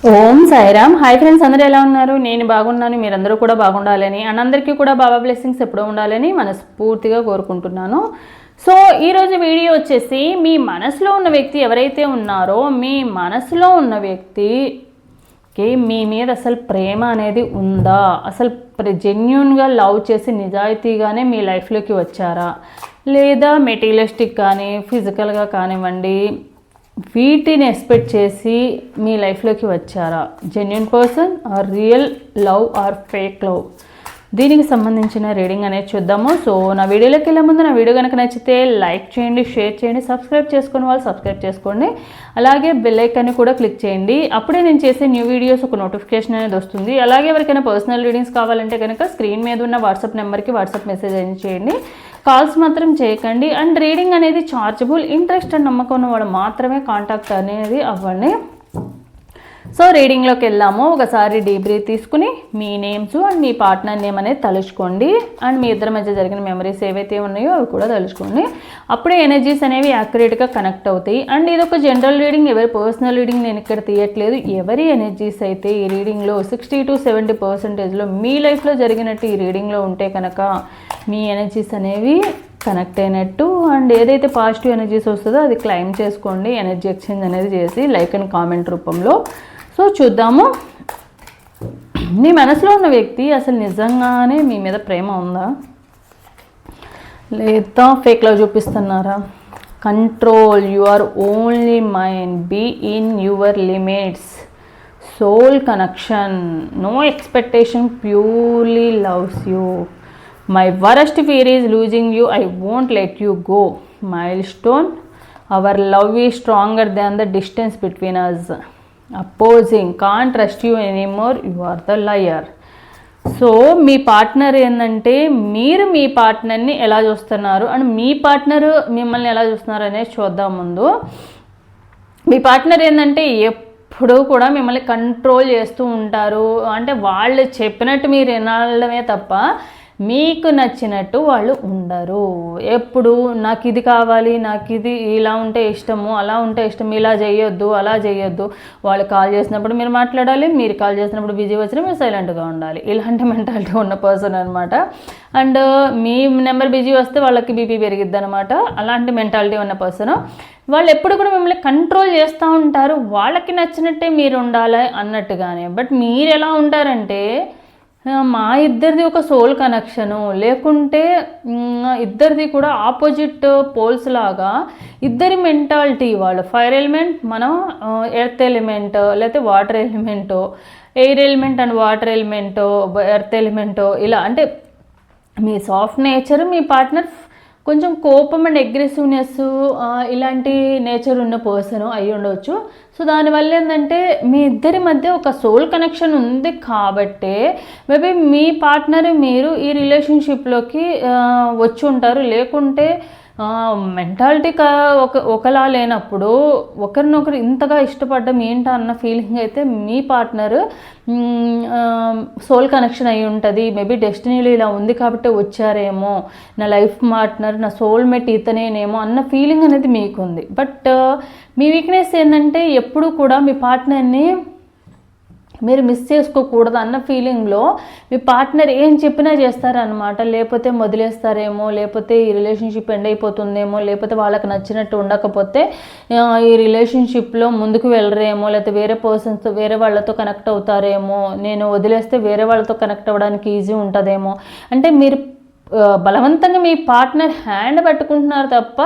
ఓం Sairam. Hi friends, అందరూ ఎలా ఉన్నారు? నేను బాగున్నాను, మీరందరూ కూడా బాగుండాలని అండ్ అందరికీ కూడా బాబా బ్లెస్సింగ్స్ ఎప్పుడూ ఉండాలని మనస్ఫూర్తిగా కోరుకుంటున్నాను. సో ఈరోజు వీడియో వచ్చేసి, మీ మనసులో ఉన్న వ్యక్తి ఎవరైతే ఉన్నారో మీ మనసులో ఉన్న వ్యక్తికి మీ మీద అసలు ప్రేమ అనేది ఉందా? అసలు జెన్యూన్గా లవ్ చేసి నిజాయితీగానే మీ లైఫ్లోకి వచ్చారా, లేదా మెటీరియలిస్టిక్ కానీ ఫిజికల్గా కానివ్వండి వీటిని ఎక్స్పెక్ట్ చేసి మీ లైఫ్లోకి వచ్చారా? Genuine person are real love or fake love? దీనికి సంబంధించిన రీడింగ్ అనేది చూద్దాము. సో నా వీడియోలోకి వెళ్ళే ముందు నా వీడియో కనుక నచ్చితే లైక్ చేయండి, షేర్ చేయండి, సబ్స్క్రైబ్ చేసుకుని వాళ్ళు సబ్స్క్రైబ్ చేసుకోండి. అలాగే బెల్ ఐకాన్ని కూడా క్లిక్ చేయండి. అప్పుడే నేను చేసే న్యూ వీడియోస్ ఒక నోటిఫికేషన్ అనేది వస్తుంది. అలాగే ఎవరికైనా పర్సనల్ రీడింగ్స్ కావాలంటే కనుక స్క్రీన్ మీద ఉన్న వాట్సాప్ నెంబర్కి వాట్సాప్ మెసేజ్ అనేది చేయండి. కాల్స్ మాత్రం చేయకండి. అండ్ రీడింగ్ అనేది చార్జబుల్. ఇంట్రెస్ట్ అండ్ నమ్మకం ఉన్న వాళ్ళు మాత్రమే కాంటాక్ట్ అనేది అవ్వండి. సో రీడింగ్లోకి వెళ్దాము. ఒకసారి డీప్ బ్రీత్ తీసుకుని మీ నేమ్స్ అండ్ మీ పార్ట్నర్ నేమ్ అనేది తలుచుకోండి. అండ్ మీ ఇద్దరి మధ్య జరిగిన మెమరీస్ ఏవైతే ఉన్నాయో అవి కూడా తలుచుకోండి. అప్పుడే ఎనర్జీస్ అనేవి యాక్యురేట్గా కనెక్ట్ అవుతాయి. అండ్ ఇది ఒక జనరల్ రీడింగ్, ఎవరి పర్సనల్ రీడింగ్ నేను ఇక్కడ తీయట్లేదు. ఎవరి ఎనర్జీస్ అయితే ఈ రీడింగ్లో 60 to 70% మీ లైఫ్లో జరిగినట్టు ఈ రీడింగ్లో ఉంటే కనుక మీ ఎనర్జీస్ అనేవి కనెక్ట్ అయినట్టు. అండ్ ఏదైతే పాజిటివ్ ఎనర్జీస్ వస్తుందో అది క్లైమ్ చేసుకోండి, ఎనర్జీ ఎక్స్చేంజ్ అనేది చేసి లైక్ అండ్ కామెంట్ రూపంలో. సో చూద్దాము, మీ మనసులో ఉన్న వ్యక్తి అసలు నిజంగానే మీ మీద ప్రేమ ఉందా, లేదా ఫేక్ లవ్ చూపిస్తున్నారా? Control, you are only mind, be in your limits, soul connection, no expectation, purely loves you. My worst fear is losing you, I won't let you go. Milestone, our love is stronger than the distance between us. Opposing, can't trust you anymore, you are the liar. So మీ పార్ట్నర్ ఏంటంటే, మీరు మీ పార్ట్నర్ని ఎలా చూస్తున్నారు and మీ partner మిమ్మల్ని ఎలా చూస్తున్నారు అనేది చూద్దాం. ముందు మీ పార్ట్నర్ ఏంటంటే ఎప్పుడూ కూడా మిమ్మల్ని కంట్రోల్ చేస్తూ ఉంటారు. అంటే వాళ్ళు చెప్పినట్టు మీరు వినాలమే తప్ప మీకు నచ్చినట్టు వాళ్ళు ఉండరు. ఎప్పుడు నాకు ఇది కావాలి, నాకు ఇది ఇలా ఉంటే ఇష్టము, అలా ఉంటే ఇష్టం, ఇలా చేయొద్దు, అలా చేయొద్దు. వాళ్ళు కాల్ చేసినప్పుడు మీరు మాట్లాడాలి, మీరు కాల్ చేసినప్పుడు బిజీ వచ్చినా మీరు సైలెంట్గా ఉండాలి. ఇలాంటి మెంటాలిటీ ఉన్న పర్సన్ అనమాట. అండ్ మీ నెంబర్ బిజీ వస్తే వాళ్ళకి బీపీ పెరిగిద్ది అనమాట. అలాంటి మెంటాలిటీ ఉన్న పర్సన్. వాళ్ళు ఎప్పుడు కూడా మిమ్మల్ని కంట్రోల్ చేస్తూ ఉంటారు, వాళ్ళకి నచ్చినట్టే మీరు ఉండాలి అన్నట్టుగానే. బట్ మీరు ఎలా ఉంటారంటే, మా ఇద్దరిది ఒక సోల్ కనెక్షను, లేకుంటే ఇద్దరిది కూడా ఆపోజిట్ పోల్స్ లాగా ఇద్దరి మెంటాలిటీ. వాళ్ళు ఫైర్ ఎలిమెంట్, మనం ఎర్త్ ఎలిమెంట్, లేకపోతే వాటర్ ఎలిమెంటో, ఎయిర్ ఎలిమెంట్ అండ్ వాటర్ ఎలిమెంటో, ఎర్త్ ఎలిమెంటో, ఇలా. అంటే మీ సాఫ్ట్ నేచర్, మీ పార్ట్నర్ కొంచెం కోపం అండ్ అగ్రెసివ్నెస్ ఇలాంటి నేచర్ ఉన్న పర్సన్ అయి ఉండవచ్చు. సో దానివల్ల ఏంటంటే మీ ఇద్దరి మధ్య ఒక సోల్ కనెక్షన్ ఉంది కాబట్టే మేబీ మీ పార్ట్నర్ మీరు ఈ రిలేషన్షిప్లోకి వచ్చి ఉంటారు. లేకుంటే మెంటాలిటీ ఒకలా లేనప్పుడు ఒకరినొకరు ఇంతగా ఇష్టపడ్డం ఏంటా అన్న ఫీలింగ్ అయితే మీ పార్ట్నర్ సోల్ కనెక్షన్ అయి ఉంటుంది. మేబీ డెస్టినీలో ఇలా ఉంది కాబట్టి వచ్చారేమో, నా లైఫ్ పార్ట్నర్, నా సోల్మేట్ ఇతనేనేమో అన్న ఫీలింగ్ అనేది మీకు ఉంది. బట్ మీ వీక్నెస్ ఏంటంటే ఎప్పుడు కూడా మీ పార్ట్నర్ని మీరు మిస్ చేసుకోకూడదు అన్న ఫీలింగ్లో మీ పార్ట్నర్ ఏం చెప్పినా చేస్తారనమాట. లేకపోతే వదిలేస్తారేమో, లేకపోతే ఈ రిలేషన్షిప్ ఎండ్ అయిపోతుందేమో, లేకపోతే వాళ్ళకి నచ్చినట్టు ఉండకపోతే ఈ రిలేషన్షిప్లో ముందుకు వెళ్ళరేమో, లేకపోతే వేరే పర్సన్స్తో వేరే వాళ్ళతో కనెక్ట్ అవుతారేమో, నేను వదిలేస్తే వేరే వాళ్ళతో కనెక్ట్ అవ్వడానికి ఈజీ ఉంటుందేమో. అంటే మీరు బలవంతంగా మీ పార్ట్నర్ హ్యాండ్ పట్టుకుంటున్నారు తప్ప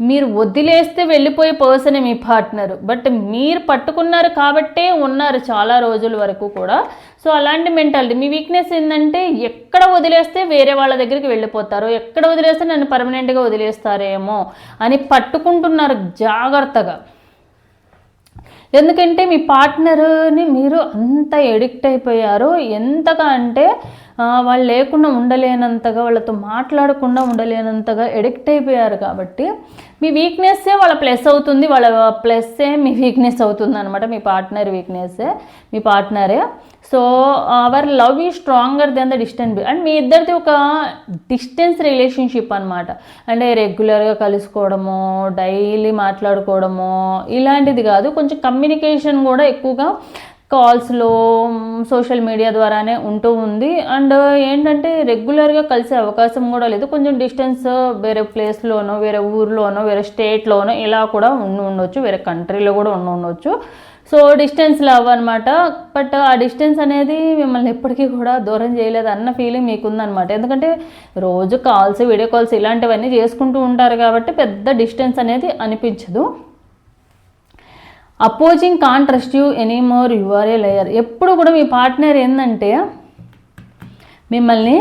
మీరు వదిలేస్తే వెళ్ళిపోయే పర్సనే మీ పార్ట్నర్. బట్ మీరు పట్టుకున్నారు కాబట్టే ఉన్నారు చాలా రోజుల వరకు కూడా. సో అలాంటి మెంటాలిటీ. మీ వీక్నెస్ ఏంటంటే, ఎక్కడ వదిలేస్తే వేరే వాళ్ళ దగ్గరికి వెళ్ళిపోతారు, ఎక్కడ వదిలేస్తే నన్ను పర్మనెంట్గా వదిలేస్తారేమో అని పట్టుకుంటున్నారు జాగ్రత్తగా. ఎందుకంటే మీ పార్ట్నర్ని మీరు అంత ఎడిక్ట్ అయిపోయారు. ఎంతగా అంటే వాళ్ళు లేకుండా ఉండలేనంతగా, వాళ్ళతో మాట్లాడకుండా ఉండలేనంతగా ఎడిక్ట్ అయిపోయారు. కాబట్టి మీ వీక్నెస్సే వాళ్ళ ప్లస్ అవుతుంది, వాళ్ళ ప్లస్సే మీ వీక్నెస్ అవుతుంది అనమాట. మీ పార్ట్నర్ వీక్నెస్సే మీ పార్ట్నరే. So our love is stronger than the distance. And మీ ఇద్దరిది ఒక డిస్టెన్స్ రిలేషన్షిప్ అనమాట. అంటే రెగ్యులర్గా కలుసుకోవడము, డైలీ మాట్లాడుకోవడము ఇలాంటిది కాదు. కొంచెం కమ్యూనికేషన్ కూడా ఎక్కువగా కాల్స్లో సోషల్ మీడియా ద్వారానే ఉంటూ ఉంది. అండ్ ఏంటంటే రెగ్యులర్గా కలిసే అవకాశం కూడా లేదు. కొంచెం డిస్టెన్స్ వేరే ప్లేస్లోనో, వేరే ఊర్లోనో, వేరే స్టేట్లోనో ఇలా కూడా ఉండొచ్చు, వేరే కంట్రీలో కూడా ఉండొచ్చు. సో డిస్టెన్స్ లవ్ అనమాట. బట్ ఆ డిస్టెన్స్ అనేది మిమ్మల్ని ఎప్పటికీ కూడా దూరం చేయలేదు అన్న ఫీలింగ్ మీకుందనమాట. ఎందుకంటే రోజు కాల్స్, వీడియో కాల్స్ ఇలాంటివన్నీ చేసుకుంటూ ఉంటారు కాబట్టి పెద్ద డిస్టెన్స్ అనేది అనిపించదు. Opposing can't trust you anymore, you are a liar. ఎప్పుడు కూడా మీ పార్ట్నర్ ఏంటంటే మిమ్మల్ని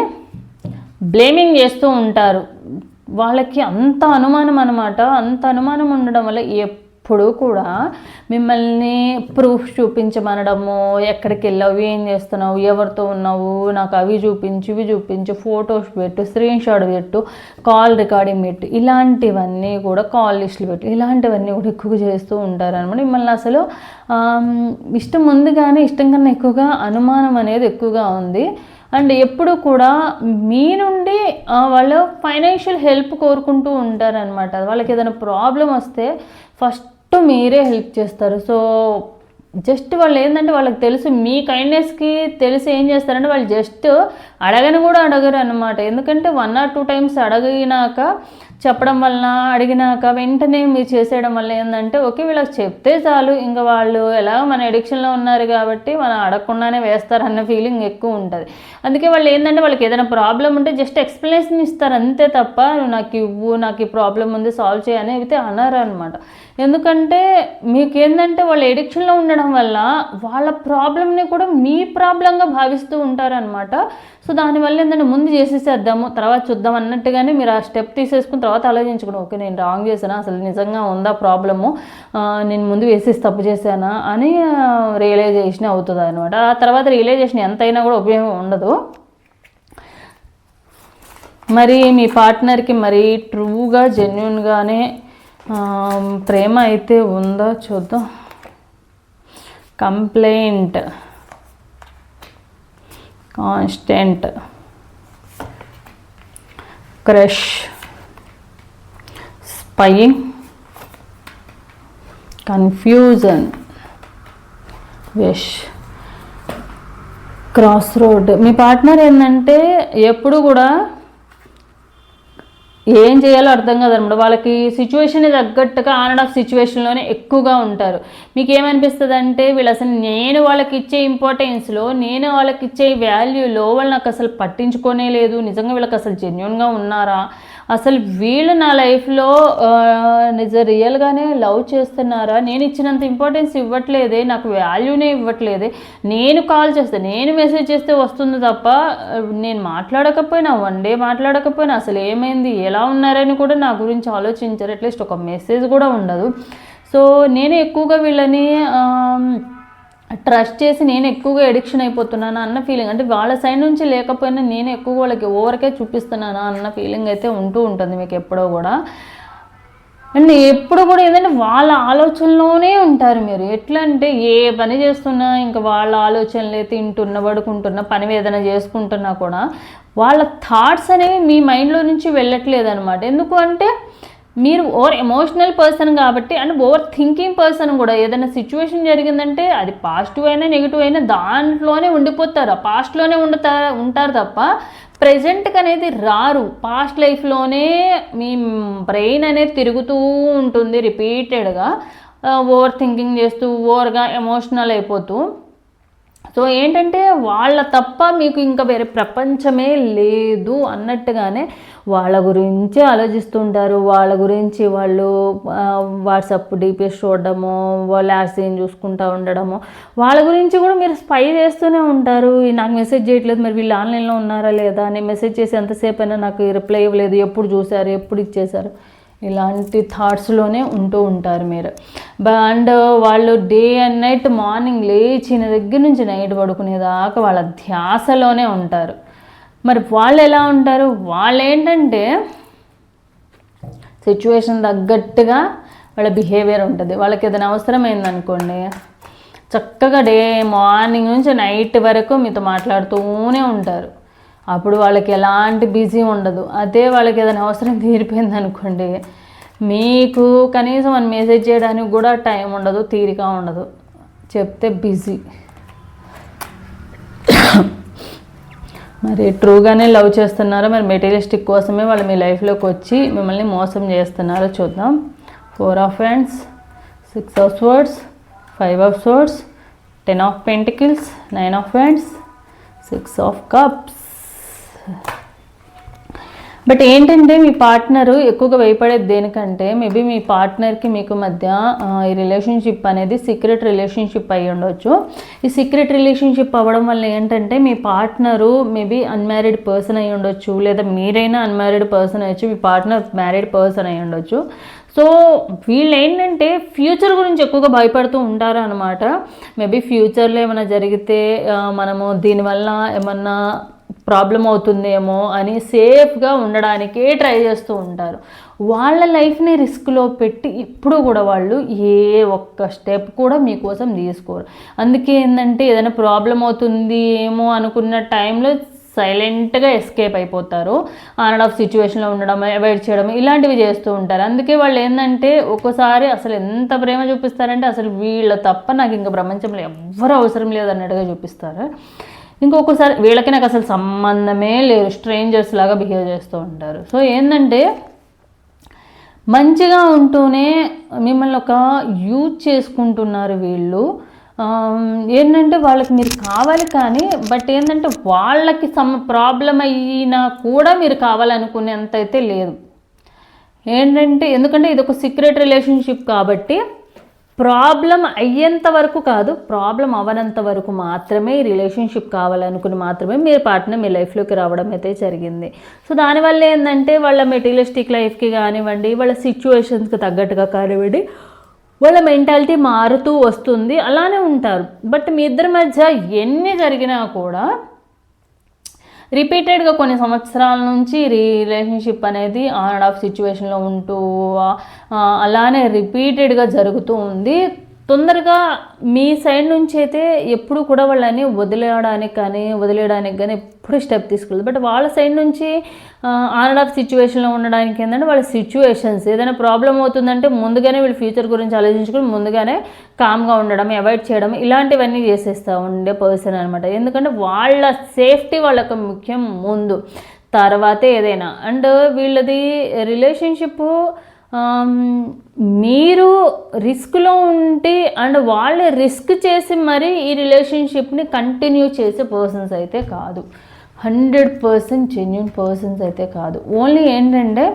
బ్లేమింగ్ చేస్తూ ఉంటారు. వాళ్ళకి అంత అనుమానం అనమాట. అంత అనుమానం ఉండడం వల్ల ఎప్పుడు కూడా మిమ్మల్ని ప్రూఫ్ చూపించమనడము, ఎక్కడికి వెళ్ళావు, ఏం చేస్తున్నావు, ఎవరితో ఉన్నావు, నాకు అవి చూపించు, ఇవి చూపించు, ఫొటోస్ పెట్టు, స్క్రీన్ షాట్ పెట్టు, కాల్ రికార్డింగ్ పెట్టు, ఇలాంటివన్నీ కూడా కాల్ లిస్టులు పెట్టు, ఇలాంటివన్నీ కూడా ఎక్కువగా చేస్తూ ఉంటారు అనమాట. మిమ్మల్ని అసలు ఇష్టం ఉంది కానీ ఇష్టం కన్నా ఎక్కువగా అనుమానం అనేది ఎక్కువగా ఉంది. అండ్ ఎప్పుడు కూడా మీ నుండి వాళ్ళు ఫైనాన్షియల్ హెల్ప్ కోరుకుంటూ ఉంటారనమాట. వాళ్ళకి ఏదైనా ప్రాబ్లం వస్తే ఫస్ట్ మీరే హెల్ప్ చేస్తారు. సో జస్ట్ వాళ్ళు ఏంటంటే వాళ్ళకి తెలుసు మీ కైండ్నెస్కి తెలిసి ఏం చేస్తారంటే వాళ్ళు జస్ట్ అడగని కూడా అడగరు అనమాట. ఎందుకంటే 1 or 2 times అడిగినాక చెప్పడం వలన, అడిగినాక వెంటనే మీరు చేసేయడం వల్ల ఏంటంటే ఓకే వీళ్ళకి చెప్తే చాలు, ఇంకా వాళ్ళు ఎలా మన ఎడిక్షన్లో ఉన్నారు కాబట్టి మనం అడగకుండానే వేస్తారన్న ఫీలింగ్ ఎక్కువ ఉంటుంది. అందుకే వాళ్ళు ఏంటంటే వాళ్ళకి ఏదైనా ప్రాబ్లం ఉంటే జస్ట్ ఎక్స్ప్లెనేషన్ ఇస్తారు అంతే తప్ప నాకు ఇవ్వు, నాకు ఈ ప్రాబ్లం ఉంది, సాల్వ్ చేయని అయితే అనరు అనమాట. ఎందుకంటే మీకు ఏంటంటే వాళ్ళు ఎడిక్షన్లో ఉండడం వల్ల వాళ్ళ ప్రాబ్లమ్ని కూడా మీ ప్రాబ్లంగా భావిస్తూ ఉంటారనమాట. సో దానివల్ల ఏంటంటే ముందు చేసేసేద్దాము, తర్వాత చూద్దాం అన్నట్టుగానే మీరు ఆ స్టెప్ తీసేసుకుని తర్వాత ఆలోచించుకోండి, ఓకే నేను రాంగ్ చేశానా, అసలు నిజంగా ఉందా ప్రాబ్లము, నేను ముందు వేసేసి తప్పు చేశానా అని రియలైజేషన్ అవుతుంది అనమాట. ఆ తర్వాత రియలైజేషన్ ఎంతైనా కూడా ఉపయోగం ఉండదు. మరి మీ పార్ట్నర్కి మరి ట్రూగా జెన్యున్గానే ప్రేమ అయితే ఉందా చూద్దాం. Complaint, constant, crush, spying, confusion, wish, cross road. మీ పార్ట్నర్ ఏంటంటే ఎప్పుడు కూడా ఏం చేయాలో అర్థం కాదనమాట. వాళ్ళకి సిచ్యువేషన్ తగ్గట్టుగా ఆన్ అండ్ ఆఫ్ సిచ్యువేషన్లోనే ఎక్కువగా ఉంటారు. మీకు ఏమనిపిస్తుంది అంటే వీళ్ళు అసలు నేను వాళ్ళకి ఇచ్చే ఇంపార్టెన్స్లో, నేను వాళ్ళకి ఇచ్చే వాల్యూలో వాళ్ళు నాకు అసలు పట్టించుకోనే లేదు, నిజంగా వీళ్ళకి అసలు జెన్యున్గా ఉన్నారా, అసలు వీళ్ళు నా లైఫ్లో రియల్గానే లవ్ చేస్తున్నారా, నేను ఇచ్చినంత ఇంపార్టెన్స్ ఇవ్వట్లేదే, నాకు వాల్యూనే ఇవ్వట్లేదే, నేను కాల్ చేస్తే, నేను మెసేజ్ చేస్తే వస్తుంది తప్ప నేను మాట్లాడకపోయినా, 1 day మాట్లాడకపోయినా అసలు ఏమైంది, ఎలా ఉన్నారని కూడా నా గురించి ఆలోచించారు, అట్లీస్ట్ ఒక మెసేజ్ కూడా ఉండదు. సో నేను ఎక్కువగా వీళ్ళని ట్రస్ట్ చేసి నేను ఎక్కువగా ఎడిక్షన్ అయిపోతున్నాను అన్న ఫీలింగ్, అంటే వాళ్ళ సైడ్ నుంచి లేకపోయినా నేను ఎక్కువ వాళ్ళకి ఓవర్కే చూపిస్తున్నానా అన్న ఫీలింగ్ అయితే ఉంటూ ఉంటుంది మీకు ఎప్పుడో కూడా. అండ్ ఎప్పుడు కూడా ఏంటంటే వాళ్ళ ఆలోచనలోనే ఉంటారు మీరు. ఎట్లా అంటే ఏ పని చేస్తున్నా ఇంకా వాళ్ళ ఆలోచనలే, తింటున్నా, పడుకుంటున్నా, పని ఏదైనా చేసుకుంటున్నా కూడా వాళ్ళ థాట్స్ అనేవి మీ మైండ్లో నుంచి వెళ్ళట్లేదు అనమాట. ఎందుకు అంటే మీరు ఓవర్ ఎమోషనల్ పర్సన్ కాబట్టి, అండ్ ఓవర్ థింకింగ్ పర్సన్ కూడా. ఏదైనా సిచ్యువేషన్ జరిగిందంటే అది పాజిటివ్ అయినా నెగిటివ్ అయినా దాంట్లోనే ఉండిపోతారు, ఆ పాస్ట్లోనే ఉంటారు తప్ప ప్రజెంట్కి అనేది రారు. పాస్ట్ లైఫ్లోనే మీ బ్రెయిన్ అనేది తిరుగుతూ ఉంటుంది రిపీటెడ్గా, ఓవర్ థింకింగ్ చేస్తూ ఓవర్గా ఎమోషనల్ అయిపోతూ. సో ఏంటంటే వాళ్ళ తప్ప మీకు ఇంకా వేరే ప్రపంచమే లేదు అన్నట్టుగానే వాళ్ళ గురించి ఆలోచిస్తుంటారు. వాళ్ళ గురించి వాళ్ళు వాట్సాప్ డిపిఎస్ చూడడము, వాళ్ళ యాక్సిడెంట్ చూసుకుంటూ ఉండడము, వాళ్ళ గురించి కూడా మీరు స్పై చేస్తూనే ఉంటారు. నాకు మెసేజ్ చేయట్లేదు, మరి వీళ్ళు ఆన్లైన్లో ఉన్నారా లేదా, నేను మెసేజ్ చేసి ఎంతసేపు అయినా నాకు రిప్లై ఇవ్వలేదు, ఎప్పుడు చూశారు, ఎప్పుడు ఇచ్చేశారు, ఇలాంటి థాట్స్లోనే ఉంటూ ఉంటారు మీరు. అండ్ వాళ్ళు డే అండ్ నైట్, మార్నింగ్ లేచిన దగ్గర నుంచి నైట్ పడుకునేదాకా వాళ్ళ ధ్యాసలోనే ఉంటారు. మరి వాళ్ళు ఎలా ఉంటారు, వాళ్ళు ఏంటంటే సిచ్యువేషన్ తగ్గట్టుగా వాళ్ళ బిహేవియర్ ఉంటుంది. వాళ్ళకి ఏదైనా అవసరమైందనుకోండి, చక్కగా మార్నింగ్ నుంచి నైట్ వరకు మీతో మాట్లాడుతూనే ఉంటారు. అప్పుడు వాళ్ళకి ఎలాంటి బిజీ ఉండదు. అదే వాళ్ళకి ఏదైనా అవసరం తీరిపోయింది అనుకోండి, మీకు కనీసం అని మెసేజ్ చేయడానికి కూడా టైం ఉండదు, తీరిక ఉండదు, చెప్తే బిజీ. మరి ట్రూగానే లవ్ చేస్తున్నారో మరి మెటీరియలిస్టిక్ కోసమే వాళ్ళు మీ లైఫ్లోకి వచ్చి మిమ్మల్ని మోసం చేస్తున్నారో చూద్దాం. 4 of hands, 6 of swords, 5 of swords, 10 of pentacles, 9 of hands, 6 of cups. But ఏంటంటే మీ పార్ట్నరు ఎక్కువగా భయపడేది దేనికంటే మేబీ మీ పార్ట్నర్కి మీకు మధ్య ఈ రిలేషన్షిప్ అనేది సీక్రెట్ రిలేషన్షిప్ అయ్యి ఉండొచ్చు. ఈ సీక్రెట్ రిలేషన్షిప్ అవ్వడం వల్ల ఏంటంటే మీ పార్ట్నరు మేబీ అన్మ్యారీడ్ పర్సన్ అయ్యి ఉండొచ్చు, లేదా మీరైనా అన్మ్యారీడ్ పర్సన్ అయ్యొచ్చు, మీ పార్ట్నర్ మ్యారీడ్ పర్సన్ అయ్యి ఉండొచ్చు. సో వీళ్ళు ఏంటంటే ఫ్యూచర్ గురించి ఎక్కువగా భయపడుతూ ఉంటారు అనమాట. మేబీ ఫ్యూచర్లో ఏమైనా జరిగితే మనము దీనివల్ల ఏమన్నా ప్రాబ్లం అవుతుందేమో అని సేఫ్గా ఉండడానికే ట్రై చేస్తూ ఉంటారు. వాళ్ళ లైఫ్ని రిస్క్లో పెట్టి ఇప్పుడు కూడా వాళ్ళు ఏ ఒక్క స్టెప్ కూడా మీకోసం తీసుకోరు. అందుకే ఏంటంటే ఏదైనా ప్రాబ్లం అవుతుంది ఏమో అనుకున్న టైంలో సైలెంట్గా ఎస్కేప్ అయిపోతారు. ఆన్ ఆఫ్ సిచ్యువేషన్లో ఉండడం, అవాయిడ్ చేయడం ఇలాంటివి చేస్తూ ఉంటారు. అందుకే వాళ్ళు ఏంటంటే ఒక్కోసారి అసలు ఎంత ప్రేమ చూపిస్తారంటే అసలు వీళ్ళ తప్ప నాకు ఇంకా ప్రపంచంలో ఎవ్వరూ అవసరం లేదు అన్నట్టుగా చూపిస్తారు. ఇంకొకసారి వీళ్ళకి నాకు అసలు సంబంధమే లేదు, స్ట్రేంజర్స్ లాగా బిహేవ్ చేస్తూ ఉంటారు. సో ఏంటంటే మంచిగా ఉంటూనే మిమ్మల్ని ఒక యూజ్ చేసుకుంటున్నారు వీళ్ళు. ఏంటంటే వాళ్ళకి మీరు కావాలి కానీ బట్ ఏంటంటే వాళ్ళకి ప్రాబ్లం అయినా కూడా మీరు కావాలనుకునేంత అయితే లేదు. ఏంటంటే ఎందుకంటే ఇది ఒక సీక్రెట్ రిలేషన్షిప్ కాబట్టి ప్రాబ్లం అయ్యేంత వరకు కాదు, ప్రాబ్లం అవ్వనంత వరకు మాత్రమే ఈ రిలేషన్షిప్ కావాలనుకుని మాత్రమే మీరు పార్ట్నర్ మీ లైఫ్లోకి రావడం అయితే జరిగింది. సో దానివల్ల ఏంటంటే వాళ్ళ మెటీరియలిస్టిక్ లైఫ్కి కానివ్వండి, వాళ్ళ సిచ్యువేషన్స్కి తగ్గట్టుగా కానివ్వండి, వాళ్ళ మెంటాలిటీ మారుతూ వస్తుంది, అలానే ఉంటారు. బట్ మీ ఇద్దరి మధ్య ఎన్ని జరిగినా కూడా రిపీటెడ్గా కొన్ని సంవత్సరాల నుంచి రిలేషన్షిప్ అనేది ఆన్ అండ్ ఆఫ్ సిచ్యువేషన్లో ఉంటూ అలానే రిపీటెడ్గా జరుగుతూ ఉంది. తొందరగా మీ సైడ్ నుంచి అయితే ఎప్పుడు కూడా వాళ్ళని వదిలేయడానికి కానీ ఎప్పుడు స్టెప్ తీసుకోలేదు. బట్ వాళ్ళ సైడ్ నుంచి ఆన్ అండ్ ఆఫ్ సిచ్యువేషన్లో ఉండడానికి ఏంటంటే వాళ్ళ సిచ్యువేషన్స్ ఏదైనా ప్రాబ్లం అవుతుందంటే ముందుగానే వీళ్ళు ఫ్యూచర్ గురించి ఆలోచించుకుని ముందుగానే కామ్గా ఉండడం, అవాయిడ్ చేయడం ఇలాంటివన్నీ చేసేస్తూ ఉండే పర్సన్ అనమాట. ఎందుకంటే వాళ్ళ సేఫ్టీ వాళ్ళకు ముఖ్యం ముందు, తర్వాతే ఏదైనా. అండ్ వీళ్ళది రిలేషన్షిప్ మీరు రిస్క్లో ఉంటే అండ్ వాళ్ళే రిస్క్ చేసి మరీ ఈ రిలేషన్షిప్ని కంటిన్యూ చేసే పర్సన్స్ అయితే కాదు, 100% జెన్యూన్ పర్సన్స్ అయితే కాదు. ఓన్లీ ఏంటంటే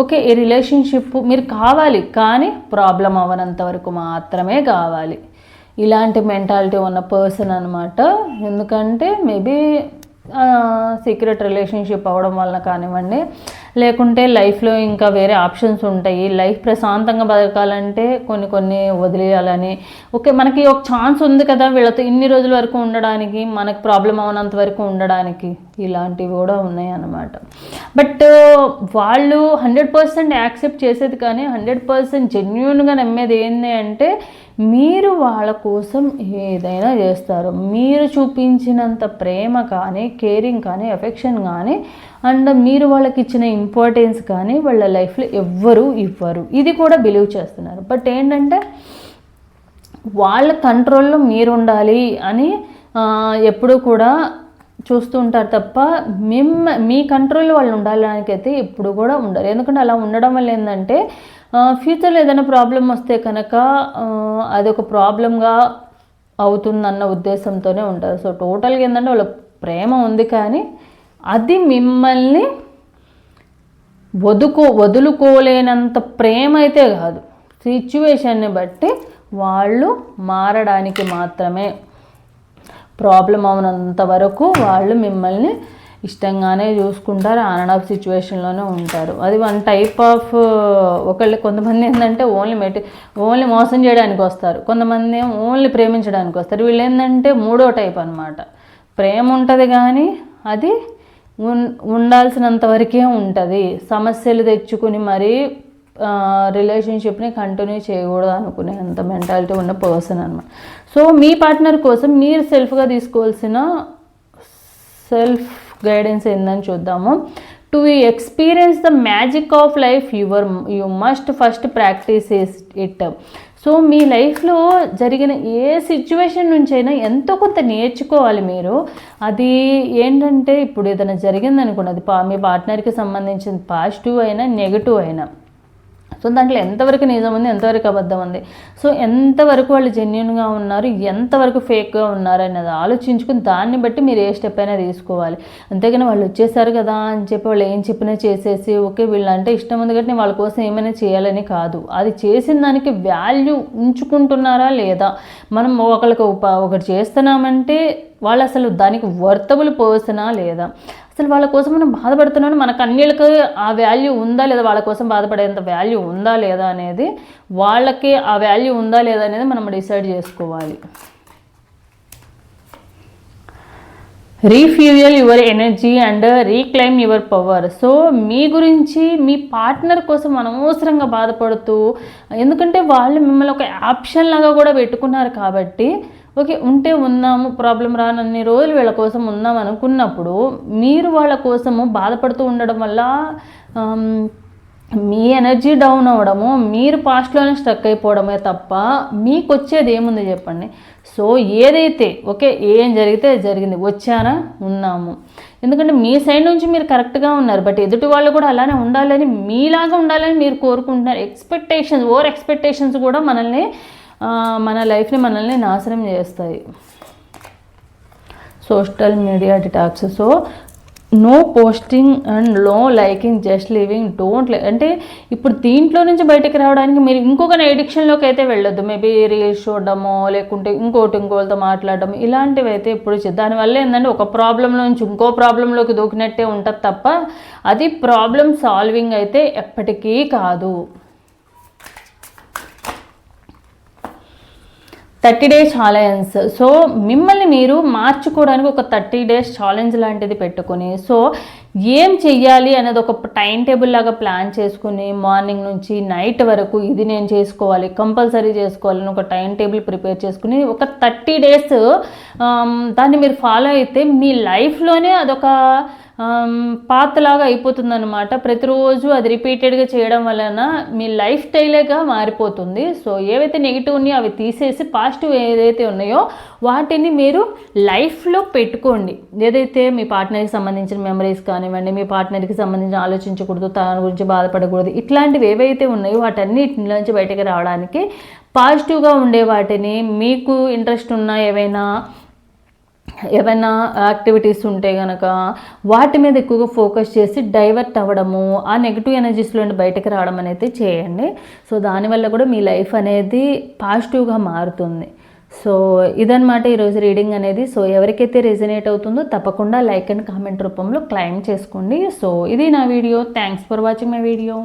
ఓకే ఈ రిలేషన్షిప్ మీరు కావాలి కానీ ప్రాబ్లం అవ్వనంత వరకు మాత్రమే కావాలి, ఇలాంటి మెంటాలిటీ ఉన్న పర్సన్ అనమాట. ఎందుకంటే మేబీ సీక్రెట్ రిలేషన్షిప్ అవ్వడం వల్ల కానివ్వండి, లేకుంటే లైఫ్లో ఇంకా వేరే ఆప్షన్స్ ఉంటాయి. లైఫ్ ప్రశాంతంగా బతకాలంటే కొన్ని వదిలేయాలని, ఓకే మనకి ఒక ఛాన్స్ ఉంది కదా వీళ్ళతో ఇన్ని రోజుల వరకు ఉండడానికి, మనకు ప్రాబ్లం అవనంత వరకు ఉండడానికి, ఇలాంటివి కూడా ఉన్నాయి అన్నమాట. బట్ వాళ్ళు 100% యాక్సెప్ట్ చేసేది కానీ 100% జెన్యూన్గా నమ్మేది ఏంటి అంటే మీరు వాళ్ళ కోసం ఏదైనా చేస్తారు. మీరు చూపించినంత ప్రేమ కానీ, కేరింగ్ కానీ, ఎఫెక్షన్ కానీ అండ్ మీరు వాళ్ళకి ఇచ్చిన ఇంపార్టెన్స్ కానీ వాళ్ళ లైఫ్లో ఎవ్వరూ ఇవ్వరు. ఇది కూడా బిలీవ్ చేస్తున్నారు. బట్ ఏంటంటే వాళ్ళ కంట్రోల్లో మీరు ఉండాలి అని ఎప్పుడూ కూడా చూస్తూ ఉంటారు తప్ప మీ కంట్రోల్లో వాళ్ళు ఉండడానికైతే ఎప్పుడు కూడా ఉండరు. ఎందుకంటే అలా ఉండడం వల్ల ఏంటంటే ఫ్యూచర్లో ఏదైనా ప్రాబ్లం వస్తే కనుక అదొక ప్రాబ్లంగా అవుతుందన్న ఉద్దేశంతోనే ఉంటారు. సో టోటల్గా ఏంటంటే వాళ్ళ ప్రేమ ఉంది కానీ అది మిమ్మల్ని వదులుకోలేనంత ప్రేమ అయితే కాదు, సిచ్యువేషన్ని బట్టి వాళ్ళు మారడానికి మాత్రమే. ప్రాబ్లం అవునంత వరకు వాళ్ళు మిమ్మల్ని ఇష్టంగానే చూసుకుంటారు, ఆన్ అండ్ ఆఫ్ సిచ్యువేషన్లోనే ఉంటారు. అది వన్ టైప్ ఆఫ్ కొంతమంది ఏంటంటే ఓన్లీ మోసం చేయడానికి వస్తారు, కొంతమంది ఓన్లీ ప్రేమించడానికి వస్తారు. వీళ్ళు ఏంటంటే మూడో టైప్ అనమాట. ప్రేమ ఉంటుంది కానీ అది ఉండాల్సినంత వరకే ఉంటుంది, సమస్యలు తెచ్చుకుని మరీ రిలేషన్షిప్ని కంటిన్యూ చేయకూడదు అనుకునే అంత మెంటాలిటీ ఉన్న పర్సన్ అనమాట. సో మీ పార్ట్నర్ కోసం మీరు సెల్ఫ్గా తీసుకోవాల్సిన సెల్ఫ్ గైడెన్స్ ఏందని చూద్దాము. To experience the magic of life you must first practice it. So మీ లైఫ్లో జరిగిన ఏ సిచ్యువేషన్ నుంచి అయినా ఎంతో కొంత నేర్చుకోవాలి మీరు. అది ఏంటంటే ఇప్పుడు ఏదైనా జరిగిందనుకోండి, అది మీ పార్ట్నర్కి సంబంధించిన పాజిటివ్ అయినా నెగిటివ్ అయినా, సో దాంట్లో ఎంతవరకు నిజం ఉంది, ఎంతవరకు అబద్ధం ఉంది, సో ఎంతవరకు వాళ్ళు జెన్యున్గా ఉన్నారు, ఎంతవరకు ఫేక్గా ఉన్నారు అనేది ఆలోచించుకుని దాన్ని బట్టి మీరు ఏ స్టెప్ అయినా తీసుకోవాలి. అంతేగాని వాళ్ళు వచ్చేసారు కదా అని చెప్పి వాళ్ళు ఏం చెప్పినా చేసేసి ఓకే వీళ్ళంటే ఇష్టం ఉంది కాబట్టి నేను వాళ్ళ కోసం ఏమైనా చేయాలని కాదు. అది చేసిన దానికి వాల్యూ ఉంచుకుంటున్నారా లేదా, మనం ఒకటి చేస్తున్నామంటే వాళ్ళు అసలు దానికి వర్తబుల్ పర్సనా లేదా, అసలు వాళ్ళ కోసం మనం బాధపడుతున్నాను, మనకు అన్నిళ్ళకి ఆ వాల్యూ ఉందా లేదా, వాళ్ళ కోసం బాధపడేంత వాల్యూ ఉందా లేదా అనేది, వాళ్ళకి ఆ వాల్యూ ఉందా లేదా అనేది మనం డిసైడ్ చేసుకోవాలి. Refuel your energy and reclaim your power. So మీ గురించి మీ పార్ట్నర్ కోసం అనవసరంగా బాధపడుతూ, ఎందుకంటే వాళ్ళు మిమ్మల్ని ఒక ఆప్షన్ లాగా కూడా పెట్టుకున్నారు కాబట్టి ఓకే ఉంటే ఉందాము, ప్రాబ్లం రానన్ని రోజులు వీళ్ళ కోసం ఉందాం అనుకున్నప్పుడు మీరు వాళ్ళ కోసము బాధపడుతూ ఉండడం వల్ల మీ ఎనర్జీ డౌన్ అవ్వడము, మీరు పాస్ట్లోనే స్ట్రక్ అయిపోవడమే తప్ప మీకు వచ్చేది ఏముంది చెప్పండి. సో ఏదైతే ఓకే ఏం జరిగితే జరిగింది, వచ్చారా ఉన్నాము, ఎందుకంటే మీ సైడ్ నుంచి మీరు కరెక్ట్గా ఉన్నారు, బట్ ఎదుటి వాళ్ళు కూడా అలానే ఉండాలని, మీలాగా ఉండాలని మీరు కోరుకుంటున్నారు. ఓవర్ ఎక్స్పెక్టేషన్స్ కూడా మన లైఫ్ని మనల్ని నాశనం చేస్తాయి. Social media detox. So no posting and no liking, just living, don't అంటే ఇప్పుడు దీంట్లో నుంచి బయటకు రావడానికి మీరు ఇంకొక ఎడిక్షన్లోకి అయితే వెళ్ళొద్దు. మేబీ రీల్స్ చూడడమో లేకుంటే ఇంకోటితో మాట్లాడడం ఇలాంటివి అయితే ఇప్పుడు దానివల్ల ఏంటంటే ఒక ప్రాబ్లం నుంచి ఇంకో ప్రాబ్లంలోకి దూకినట్టే ఉంటుంది తప్ప అది ప్రాబ్లం సాల్వింగ్ అయితే ఎప్పటికీ కాదు. 30 days ఛాలెంజ్. సో మిమ్మల్ని మీరు మార్చుకోవడానికి ఒక 30 days ఛాలెంజ్ లాంటిది పెట్టుకొని, సో ఏం చెయ్యాలి అనేది ఒక టైం టేబుల్ లాగా ప్లాన్ చేసుకుని మార్నింగ్ నుంచి నైట్ వరకు ఇది నేను చేసుకోవాలి, కంపల్సరీ చేసుకోవాలని ఒక టైం టేబుల్ ప్రిపేర్ చేసుకుని ఒక 30 days దాన్ని మీరు ఫాలో అయితే మీ లైఫ్లోనే అదొక పాతలాగా అయిపోతుందన్నమాట. ప్రతిరోజు అది రిపీటెడ్గా చేయడం వలన మీ లైఫ్ స్టైల్గా మారిపోతుంది. సో ఏవైతే నెగిటివ్ ఉన్నాయో అవి తీసేసి పాజిటివ్ ఏదైతే ఉన్నాయో వాటిని మీరు లైఫ్లో పెట్టుకోండి. ఏదైతే మీ పార్ట్నర్కి సంబంధించిన మెమరీస్ కానివ్వండి, మీ పార్ట్నర్కి సంబంధించి ఆలోచించకూడదు, తన గురించి బాధపడకూడదు, ఇట్లాంటివి ఏవైతే ఉన్నాయో వాటన్నిటి నుంచి బయటకు రావడానికి పాజిటివ్గా ఉండే వాటిని, మీకు ఇంట్రెస్ట్ ఉన్న ఏమైనా యాక్టివిటీస్ ఉంటే కనుక వాటి మీద ఎక్కువగా ఫోకస్ చేసి డైవర్ట్ అవ్వడము, ఆ నెగిటివ్ ఎనర్జీస్లో బయటకు రావడం అనేది చేయండి. సో దానివల్ల కూడా మీ లైఫ్ అనేది పాజిటివ్గా మారుతుంది. సో ఇదన్నమాట ఈరోజు రీడింగ్ అనేది. సో ఎవరికైతే రెజనేట్ అవుతుందో తప్పకుండా లైక్ అండ్ కామెంట్ రూపంలో క్లైమ్ చేసుకోండి. సో ఇది నా video. Thanks for watching my video.